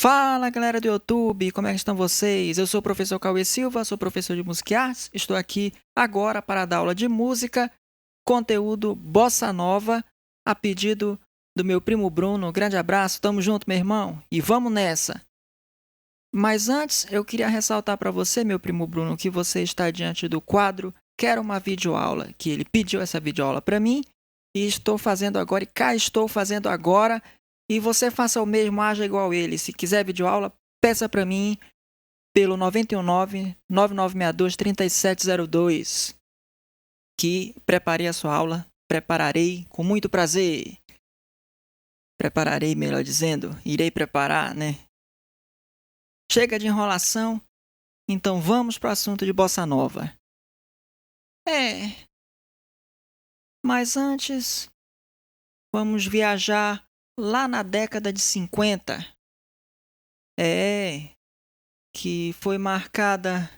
Fala galera do YouTube, como é que estão vocês? Eu sou o professor Cauê Silva, sou professor de Música e Artes. Estou aqui agora para dar aula de música, conteúdo Bossa Nova, a pedido do meu primo Bruno. Grande abraço, tamo junto, meu irmão, e vamos nessa! Mas antes, eu queria ressaltar para você, meu primo Bruno, que você está diante do quadro Quero uma videoaula, que ele pediu essa videoaula para mim, e estou fazendo agora, e cá estou fazendo agora. E você faça o mesmo, haja igual ele. Se quiser videoaula, peça para mim pelo 919-9962-3702, que preparei a sua aula, prepararei com muito prazer. Prepararei, melhor dizendo, irei preparar, né? Chega de enrolação, então vamos para o assunto de Bossa Nova. Mas antes, vamos viajar lá na década de 50. Que foi marcada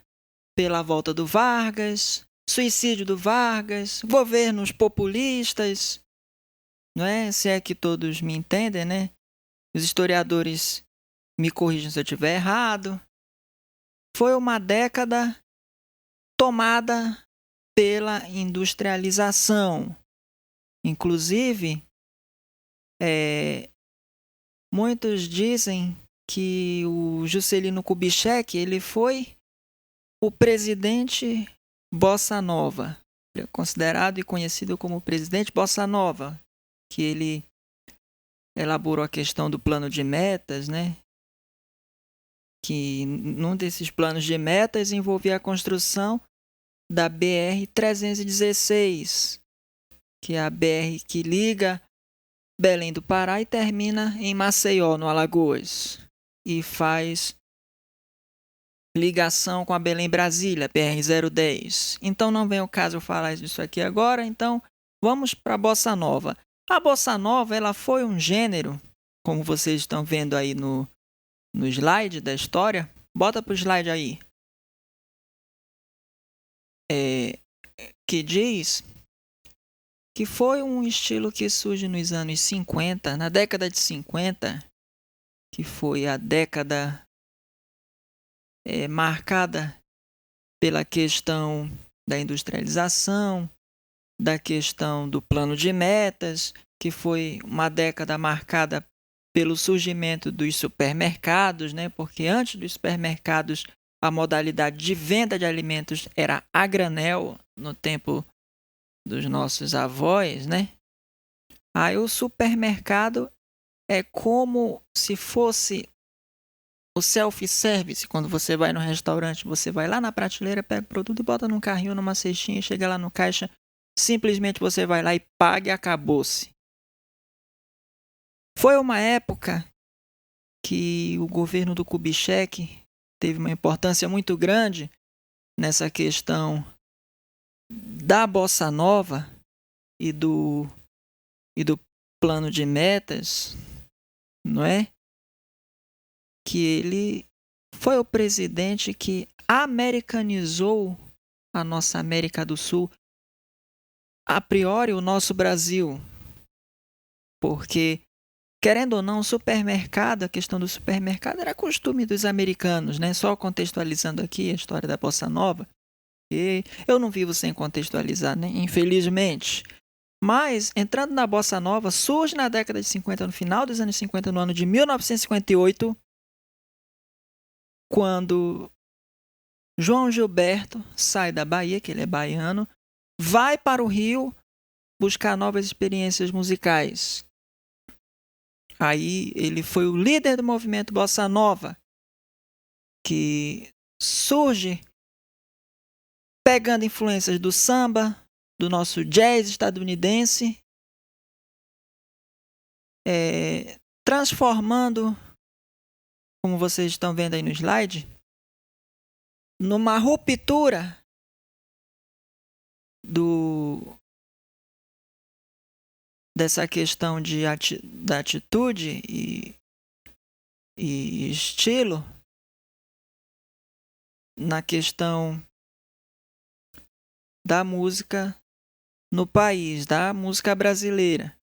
pela volta do Vargas, suicídio do Vargas, governos populistas, não é? Se é que todos me entendem, né? Os historiadores me corrijam se eu estiver errado. Foi uma década tomada pela industrialização. Inclusive, muitos dizem que o Juscelino Kubitschek ele foi o presidente Bossa Nova, considerado e conhecido como presidente Bossa Nova, que ele elaborou a questão do plano de metas, né? Que num desses planos de metas envolvia a construção da BR-316, que é a BR que liga Belém do Pará e termina em Maceió, no Alagoas, e faz ligação com a Belém-Brasília, BR-010. Então não vem o caso eu falar disso aqui agora, então vamos para a Bossa Nova. A Bossa Nova ela foi um gênero, como vocês estão vendo aí no slide da história. Bota para o slide aí. Que diz que foi um estilo que surge nos anos 50, na década de 50, que foi a década marcada pela questão da industrialização, da questão do plano de metas, que foi uma década marcada pelo surgimento dos supermercados, né? Porque antes dos supermercados a modalidade de venda de alimentos era a granel, no tempo dos nossos avós, né? Aí o supermercado é como se fosse o self-service. Quando você vai no restaurante, você vai lá na prateleira, pega o produto e bota num carrinho, numa cestinha, chega lá no caixa, simplesmente você vai lá e paga e acabou-se. Foi uma época que o governo do Kubitschek teve uma importância muito grande nessa questão da Bossa Nova e do plano de metas, não é? Que ele foi o presidente que americanizou a nossa América do Sul, a priori o nosso Brasil, porque, querendo ou não, o supermercado, a questão do supermercado era costume dos americanos, né? Só contextualizando aqui a história da Bossa Nova, e eu não vivo sem contextualizar, né? Infelizmente. Mas, entrando na Bossa Nova, surge na década de 50, no final dos anos 50, no ano de 1958, quando João Gilberto sai da Bahia, que ele é baiano, vai para o Rio buscar novas experiências musicais. Aí ele foi o líder do movimento Bossa Nova, que surge pegando influências do samba, do nosso jazz estadunidense, transformando, como vocês estão vendo aí no slide, numa ruptura dessa questão da atitude e estilo na questão da música no país, da música brasileira,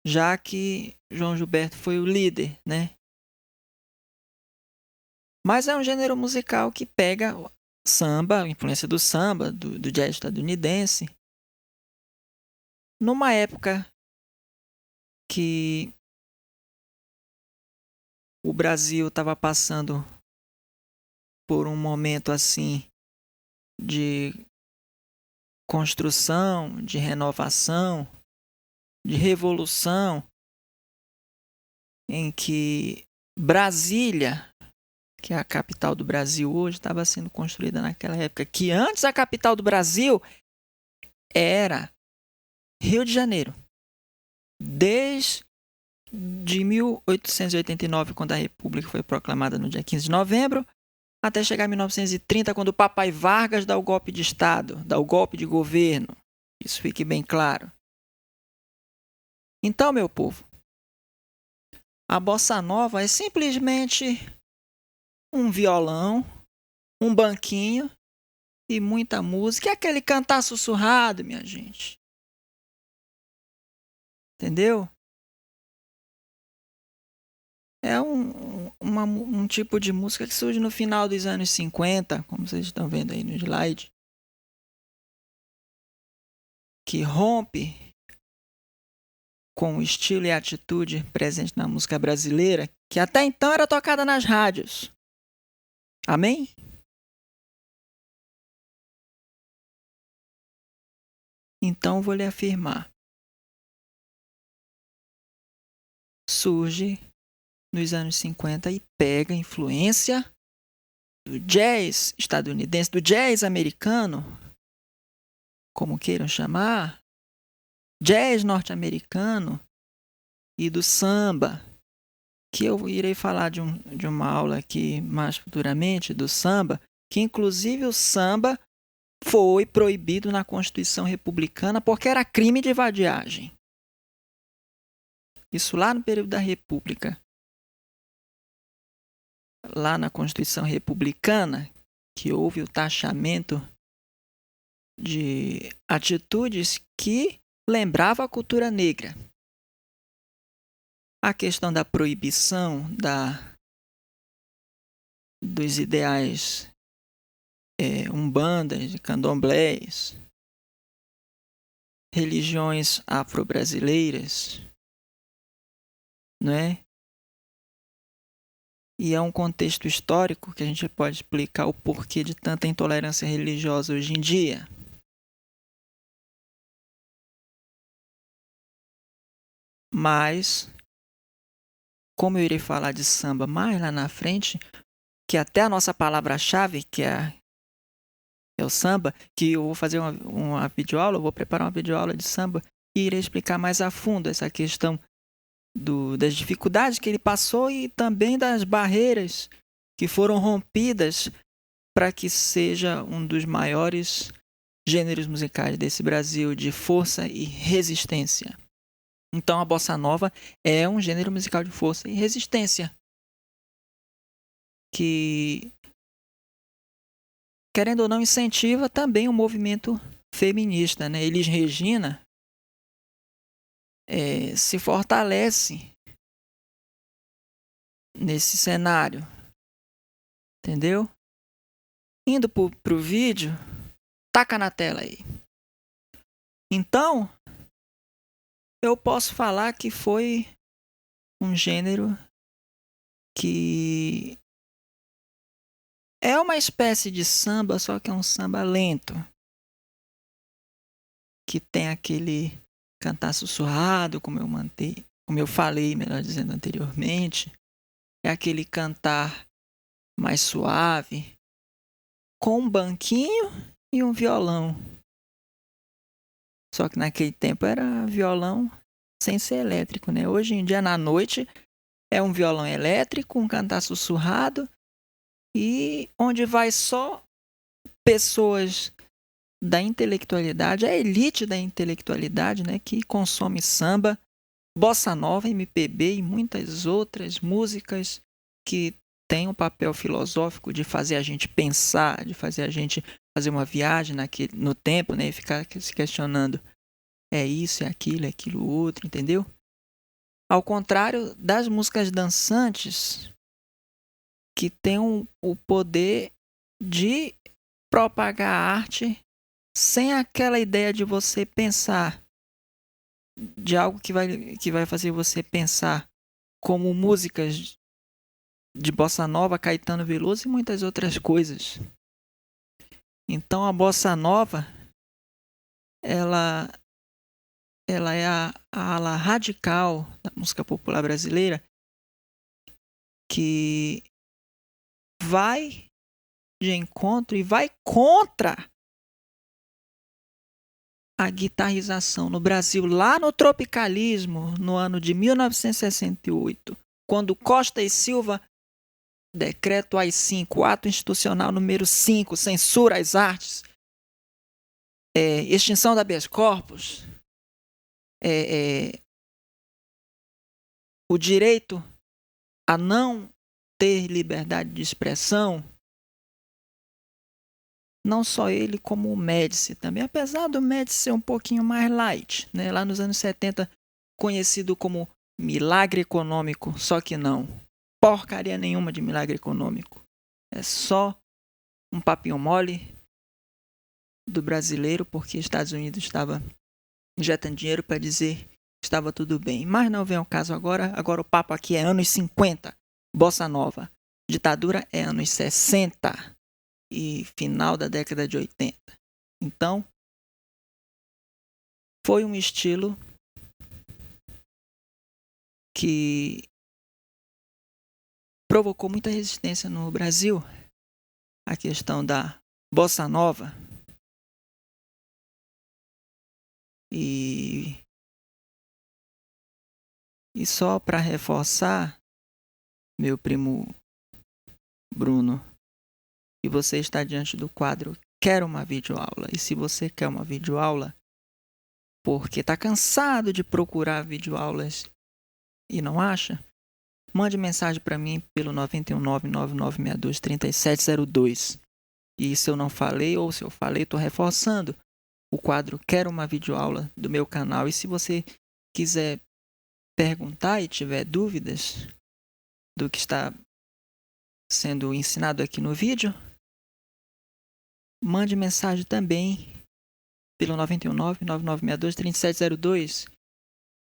já que João Gilberto foi o líder, né? Mas é um gênero musical que pega samba, a influência do samba, do jazz estadunidense, numa época que o Brasil estava passando por um momento assim de construção, de renovação, de revolução, em que Brasília, que é a capital do Brasil hoje, estava sendo construída naquela época, que antes a capital do Brasil era Rio de Janeiro. Desde 1889, quando a República foi proclamada no dia 15 de novembro, até chegar em 1930, quando o Papai Vargas dá o golpe de Estado, dá o golpe de governo. Isso fique bem claro. Então, meu povo, a bossa nova é simplesmente um violão, um banquinho e muita música. E aquele cantar sussurrado, minha gente. Entendeu? É um tipo de música que surge no final dos anos 50, como vocês estão vendo aí no slide, que rompe com o estilo e a atitude presente na música brasileira, que até então era tocada nas rádios. Amém? Então vou lhe afirmar. Surge nos anos 50 e pega influência do jazz estadunidense, do jazz americano, como queiram chamar, jazz norte-americano e do samba, que eu irei falar de uma aula aqui mais futuramente, do samba, que inclusive o samba foi proibido na Constituição Republicana porque era crime de vadiagem. Isso lá no período da República. Lá na Constituição Republicana, que houve o taxamento de atitudes que lembravam a cultura negra. A questão da proibição dos ideais umbandas, candomblés, religiões afro-brasileiras, não é? E é um contexto histórico que a gente pode explicar o porquê de tanta intolerância religiosa hoje em dia. Mas, como eu irei falar de samba mais lá na frente, que até a nossa palavra-chave, que é o samba, que eu vou fazer uma videoaula, eu vou preparar uma videoaula de samba e irei explicar mais a fundo essa questão das dificuldades que ele passou e também das barreiras que foram rompidas para que seja um dos maiores gêneros musicais desse Brasil de força e resistência. Então a bossa nova é um gênero musical de força e resistência que, querendo ou não, incentiva também o movimento feminista, né? Elis Regina se fortalece nesse cenário, entendeu? Indo pro vídeo, taca na tela aí. Então, eu posso falar que foi um gênero que é uma espécie de samba, só que é um samba lento, que tem aquele cantar sussurrado, como eu falei, melhor dizendo, anteriormente, é aquele cantar mais suave, com um banquinho e um violão. Só que naquele tempo era violão sem ser elétrico, né? Hoje em dia, na noite, é um violão elétrico, um cantar sussurrado, e onde vai só pessoas da intelectualidade, a elite da intelectualidade, né, que consome samba, bossa nova, MPB e muitas outras músicas que têm um papel filosófico de fazer a gente pensar, de fazer a gente fazer uma viagem no tempo, né, e ficar se questionando, é isso, é aquilo outro, entendeu? Ao contrário das músicas dançantes, que tem o poder de propagar a arte sem aquela ideia de você pensar, de algo que vai fazer você pensar, como músicas de bossa nova, Caetano Veloso e muitas outras coisas. Então a bossa nova, ela é a ala radical da música popular brasileira que vai de encontro e vai contra a guitarrização no Brasil, lá no tropicalismo, no ano de 1968, quando Costa e Silva, decreto AI-5, ato institucional número 5, censura às artes, extinção da habeas corpus, o direito a não ter liberdade de expressão. Não só ele, como o Médici também. Apesar do Médici ser um pouquinho mais light, né? Lá nos anos 70, conhecido como milagre econômico, só que não. Porcaria nenhuma de milagre econômico. É só um papinho mole do brasileiro, porque Estados Unidos estava injetando dinheiro para dizer que estava tudo bem. Mas não vem ao caso agora. Agora o papo aqui é anos 50, bossa nova. Ditadura é anos 60. E final da década de 80. Então, foi um estilo que provocou muita resistência no Brasil. A questão da bossa nova. E só para reforçar, meu primo Bruno, e você está diante do quadro Quero uma videoaula. E se você quer uma videoaula, porque está cansado de procurar videoaulas e não acha, mande mensagem para mim pelo 919-9962-3702. E se eu não falei, ou se eu falei, estou reforçando o quadro Quero uma videoaula do meu canal. E se você quiser perguntar e tiver dúvidas do que está sendo ensinado aqui no vídeo, mande mensagem também pelo 919-9962-3702,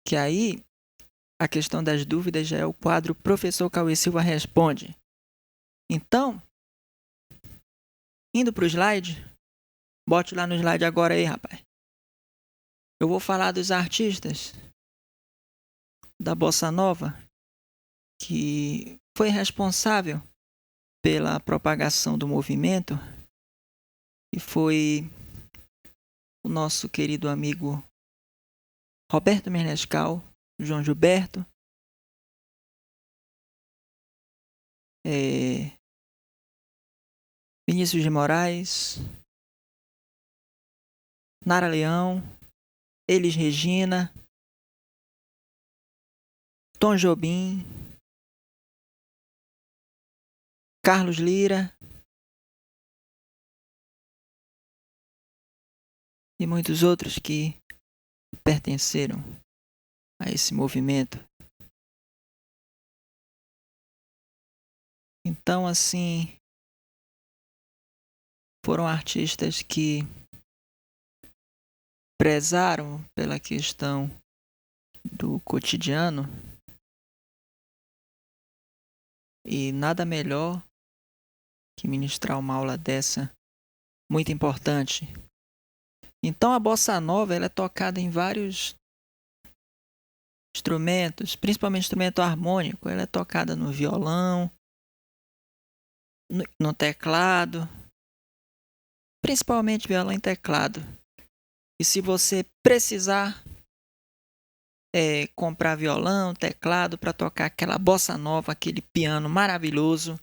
que aí a questão das dúvidas já é o quadro Professor Cauê Silva Responde. Então, indo para o slide, bote lá no slide agora aí, rapaz. Eu vou falar dos artistas da Bossa Nova que foi responsável pela propagação do movimento, e foi o nosso querido amigo Roberto Menescal, João Gilberto, Vinícius de Moraes, Nara Leão, Elis Regina, Tom Jobim, Carlos Lira e muitos outros que pertenceram a esse movimento. Então, assim, foram artistas que prezaram pela questão do cotidiano, e nada melhor que ministrar uma aula dessa, muito importante. Então a bossa nova, ela é tocada em vários instrumentos, principalmente instrumento harmônico. Ela é tocada no violão, no teclado, principalmente violão e teclado. E se você precisar comprar violão, teclado para tocar aquela bossa nova, aquele piano maravilhoso,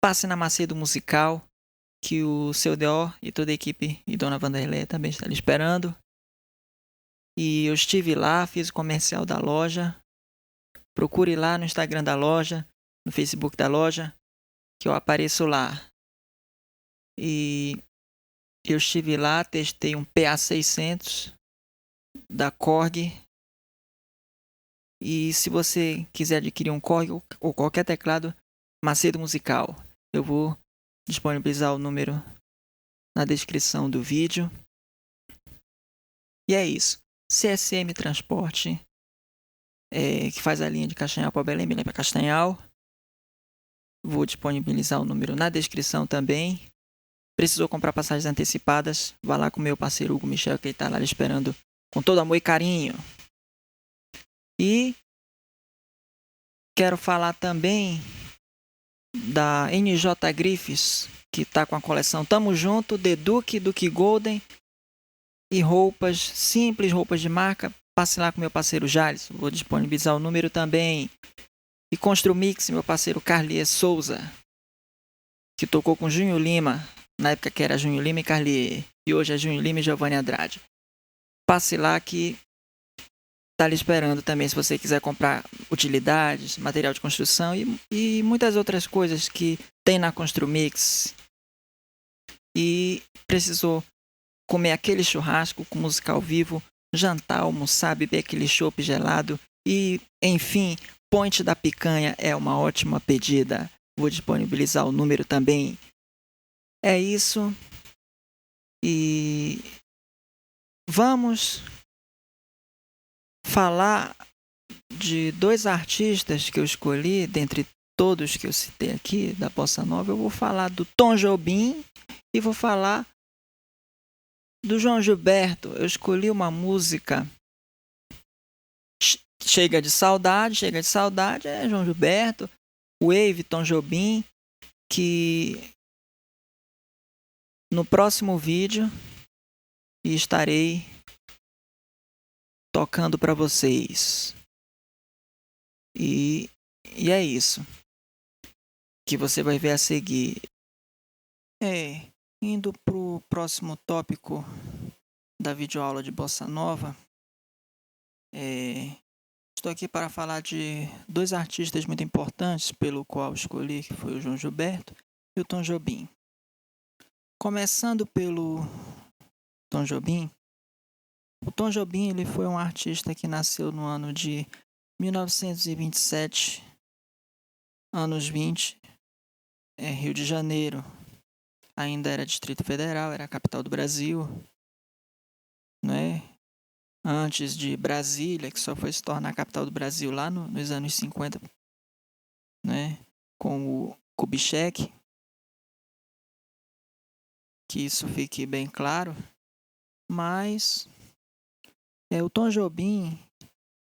passe na Macedo Musical, que o seu D.O. e toda a equipe e Dona Vanderlei também está lhe esperando. E eu estive lá, fiz o comercial da loja. Procure lá no Instagram da loja, no Facebook da loja, que eu apareço lá. E eu estive lá, testei um PA600 da Korg. E se você quiser adquirir um Korg ou qualquer teclado, Macedo Musical. Eu vou disponibilizar o número na descrição do vídeo. E é isso. CSM Transporte, que faz a linha de Castanhal para Belém, Belém para Castanhal. Vou disponibilizar o número na descrição também. Precisou comprar passagens antecipadas? Vá lá com o meu parceiro Hugo Michel, que ele está lá esperando com todo amor e carinho. E quero falar também da NJ Grifes, que está com a coleção Tamo Junto, The Duke, Duke Golden e roupas simples, roupas de marca. Passe lá com meu parceiro Jales, vou disponibilizar o número também. E Construmix, meu parceiro Carlier Souza, que tocou com Junho Lima, na época que era Junho Lima e Carlier, e hoje é Junho Lima e Giovanni Andrade. Passe lá que tá lhe esperando também, se você quiser comprar utilidades, material de construção e muitas outras coisas que tem na Construmix. E precisou comer aquele churrasco com música ao vivo, jantar, almoçar, beber aquele chopp gelado e, enfim, Ponte da Picanha é uma ótima pedida. Vou disponibilizar o número também. É isso. E vamos falar de dois artistas que eu escolhi, dentre todos que eu citei aqui, da Bossa Nova. Eu vou falar do Tom Jobim e vou falar do João Gilberto. Eu escolhi uma música Chega de Saudade, é João Gilberto, Wave, Tom Jobim, que no próximo vídeo estarei tocando para vocês. E é isso que você vai ver a seguir. Indo pro próximo tópico da videoaula de Bossa Nova, estou aqui para falar de dois artistas muito importantes pelo qual escolhi, que foi o João Gilberto e o Tom Jobim. Começando pelo Tom Jobim. O Tom Jobim ele foi um artista que nasceu no ano de 1927, anos 20, Rio de Janeiro. Ainda era Distrito Federal, era a capital do Brasil, né? Antes de Brasília, que só foi se tornar a capital do Brasil lá nos anos 50, né? Com o Kubitschek, que isso fique bem claro. Mas o Tom Jobim,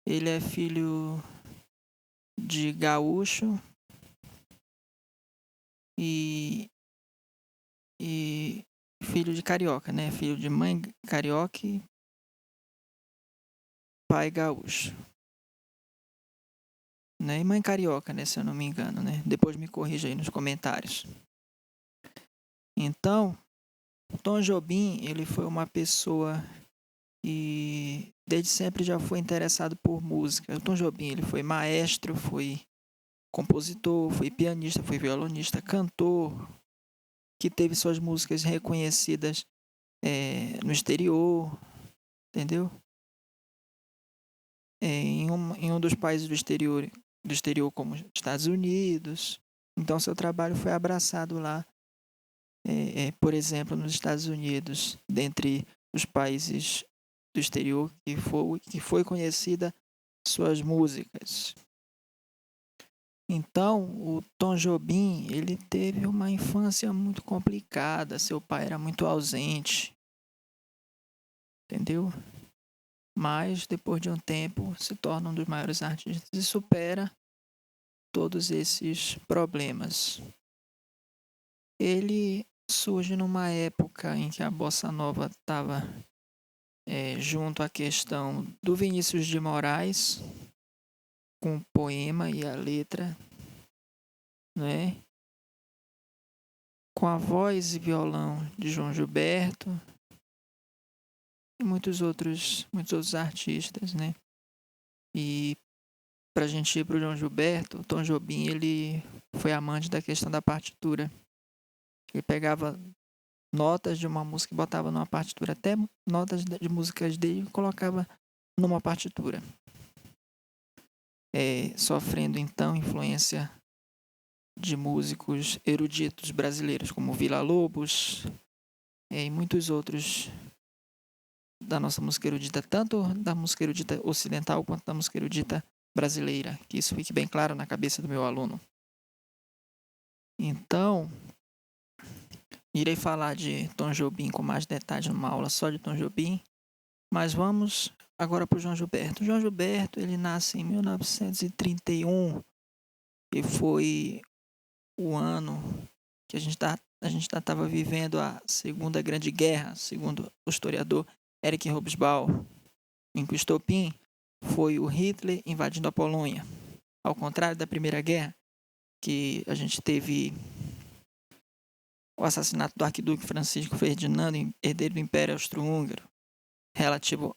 ele é filho de gaúcho e filho de carioca, né? Filho de mãe carioca e pai gaúcho, né? E mãe carioca, né? Se eu não me engano, né? Depois me corrija aí nos comentários. Então, o Tom Jobim, ele foi uma pessoa que desde sempre já foi interessado por música. O Tom Jobim, ele foi maestro, foi compositor, foi pianista, foi violonista, cantor, que teve suas músicas reconhecidas no exterior, entendeu? Em um dos países do exterior como Estados Unidos. Então, seu trabalho foi abraçado lá, por exemplo, nos Estados Unidos, dentre os países do exterior que foi conhecida suas músicas. Então, o Tom Jobim, ele teve uma infância muito complicada, seu pai era muito ausente, entendeu? Mas, depois de um tempo, se torna um dos maiores artistas e supera todos esses problemas. Ele surge numa época em que a Bossa Nova estava junto à questão do Vinícius de Moraes, com o poema e a letra, né? Com a voz e violão de João Gilberto e muitos outros artistas, né? E para a gente ir para o João Gilberto, o Tom Jobim, ele foi amante da questão da partitura. Ele pegava notas de uma música e botava numa partitura, até notas de músicas dele e colocava numa partitura. Sofrendo então influência de músicos eruditos brasileiros, como Villa-Lobos e muitos outros da nossa música erudita, tanto da música erudita ocidental quanto da música erudita brasileira, que isso fique bem claro na cabeça do meu aluno. Então, irei falar de Tom Jobim com mais detalhes numa aula só de Tom Jobim, mas vamos agora para o João Gilberto. O João Gilberto, ele nasce em 1931 e foi o ano que a gente estava vivendo a Segunda Grande Guerra, segundo o historiador Erich Hobsbawm, em que o estopim foi o Hitler invadindo a Polônia. Ao contrário da Primeira Guerra, que a gente teve o assassinato do arquiduque Francisco Ferdinando, herdeiro do Império Austro-Húngaro, relativo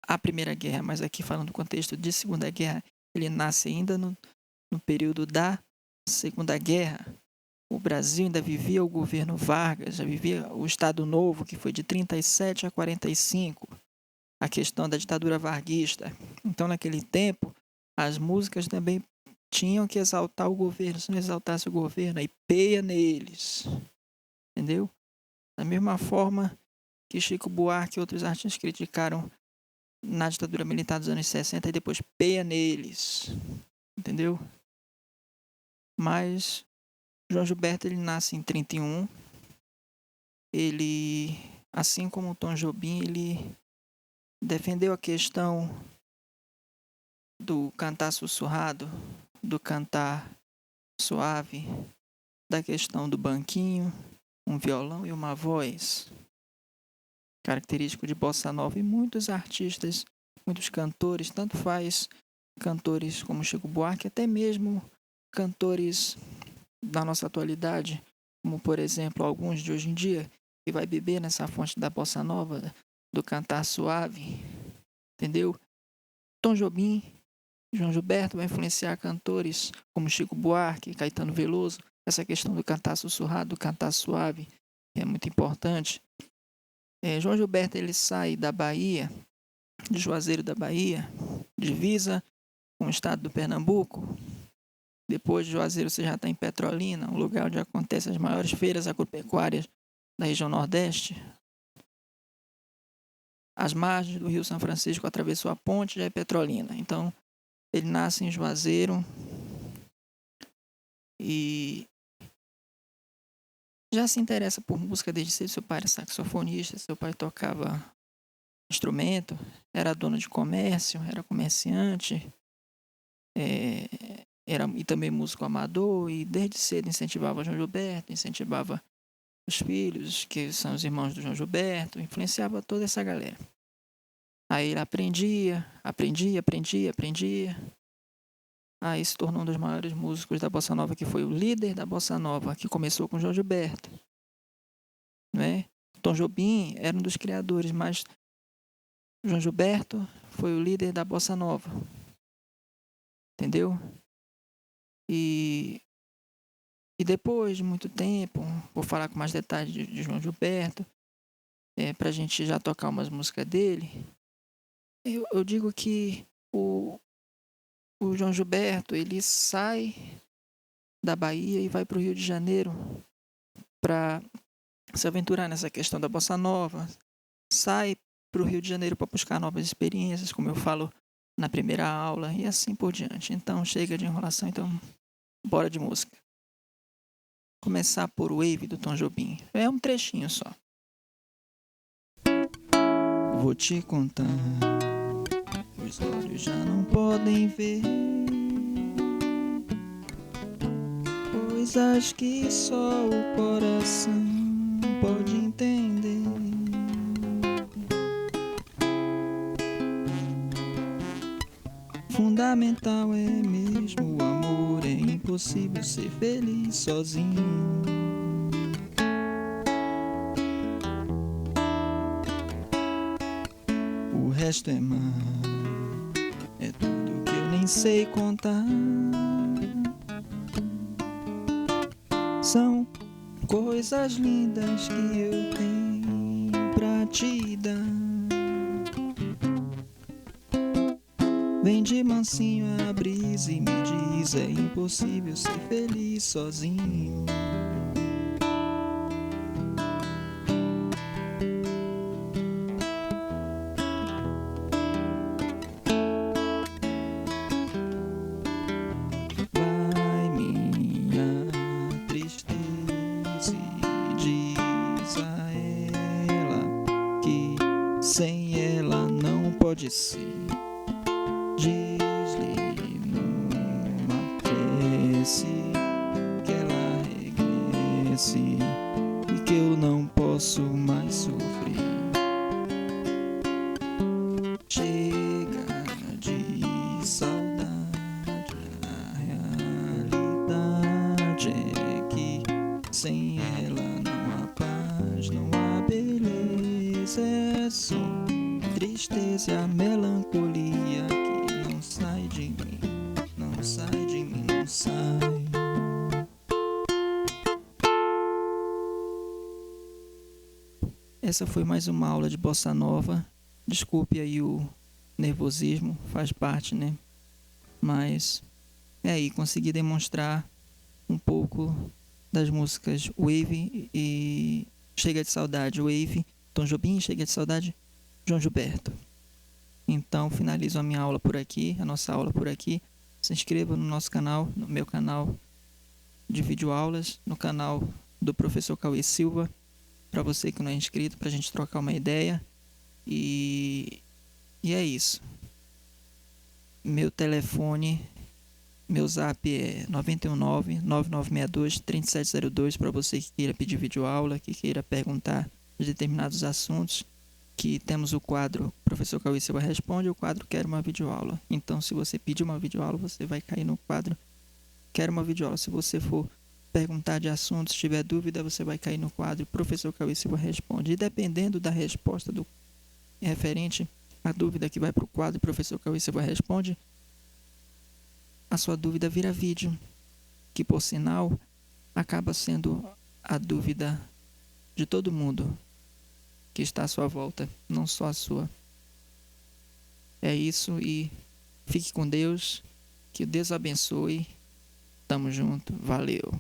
à Primeira Guerra, mas aqui falando do contexto de Segunda Guerra, ele nasce ainda no período da Segunda Guerra. O Brasil ainda vivia o governo Vargas, já vivia o Estado Novo, que foi de 37 a 45, a questão da ditadura varguista. Então, naquele tempo, as músicas também tinham que exaltar o governo. Se não exaltasse o governo, aí peia neles. Entendeu? Da mesma forma que Chico Buarque e outros artistas criticaram na ditadura militar dos anos 60 e depois peia neles. Entendeu? Mas João Gilberto, ele nasce em 31. Ele, assim como Tom Jobim, ele defendeu a questão do cantar sussurrado, do cantar suave, da questão do banquinho, um violão e uma voz, característico de bossa nova. E muitos artistas, muitos cantores, tanto faz cantores como Chico Buarque, até mesmo cantores da nossa atualidade, como por exemplo alguns de hoje em dia, que vai beber nessa fonte da bossa nova, do cantar suave, entendeu? Tom Jobim, João Gilberto vai influenciar cantores como Chico Buarque, Caetano Veloso, essa questão do cantar sussurrado, do cantar suave, que é muito importante. João Gilberto, ele sai da Bahia, de Juazeiro da Bahia, divisa com o estado do Pernambuco. Depois de Juazeiro, você já está em Petrolina, um lugar onde acontecem as maiores feiras agropecuárias da região Nordeste. As margens do Rio São Francisco atravessou a ponte, já é Petrolina. Então, ele nasce em Juazeiro e já se interessa por música desde cedo. Seu pai era saxofonista, seu pai tocava instrumento, era dono de comércio, era comerciante, era e também músico amador, e desde cedo incentivava João Gilberto, incentivava os filhos, que são os irmãos do João Gilberto, influenciava toda essa galera. Aí ele aprendia. Aí se tornou um dos maiores músicos da Bossa Nova, que foi o líder da Bossa Nova, que começou com João Gilberto. Né? Tom Jobim era um dos criadores, mas João Gilberto foi o líder da Bossa Nova. Entendeu? E depois de muito tempo, vou falar com mais detalhes de João Gilberto, pra gente já tocar umas músicas dele. Eu digo que o João Gilberto, ele sai da Bahia e vai para o Rio de Janeiro para se aventurar nessa questão da bossa nova. Sai para o Rio de Janeiro para buscar novas experiências, como eu falo na primeira aula, e assim por diante. Então, chega de enrolação, então bora de música. Começar por Wave do Tom Jobim. É um trechinho só. Vou te contar, os olhos já não podem ver coisas que só o coração pode entender. Fundamental é mesmo o amor, é impossível ser feliz sozinho. O resto é mar, é tudo que eu nem sei contar. São coisas lindas que eu tenho pra te dar. Vem de mansinho a brisa e me diz: é impossível ser feliz sozinho. Vai minha tristeza e diz a ela que sem ela não pode ser. Diz-lhe numa prece que ela regresse e que eu não posso mais sofrer. Chega de saudade, a realidade é que sem ela não há paz, não há beleza, é só tristeza e a melancolia que não sai de mim, não sai de mim, não sai. Essa foi mais uma aula de bossa nova. Desculpe aí o nervosismo, faz parte, né? Mas é aí, consegui demonstrar um pouco das músicas Wave e Chega de Saudade. Wave, Tom Jobim, Chega de Saudade, João Gilberto. Então, finalizo a minha aula por aqui, a nossa aula por aqui. Se inscreva no nosso canal, no meu canal de videoaulas, no canal do professor Cauê Silva, para você que não é inscrito, para a gente trocar uma ideia. E é isso. Meu telefone, meu zap é 919-9962-3702 para você que queira pedir videoaula, que queira perguntar de determinados assuntos. Que temos o quadro Professor Cauê Silva Responde e o quadro Quero uma Videoaula. Então, se você pedir uma videoaula, você vai cair no quadro Quero uma Videoaula. Se você for perguntar de assuntos, tiver dúvida, você vai cair no quadro Professor Cauê Silva Responde. E dependendo da resposta do referente à dúvida que vai para o quadro Professor Cauê Silva Responde, a sua dúvida vira vídeo, que por sinal acaba sendo a dúvida de todo mundo que está à sua volta, não só a sua. É isso e fique com Deus, que Deus abençoe. Tamo junto, valeu.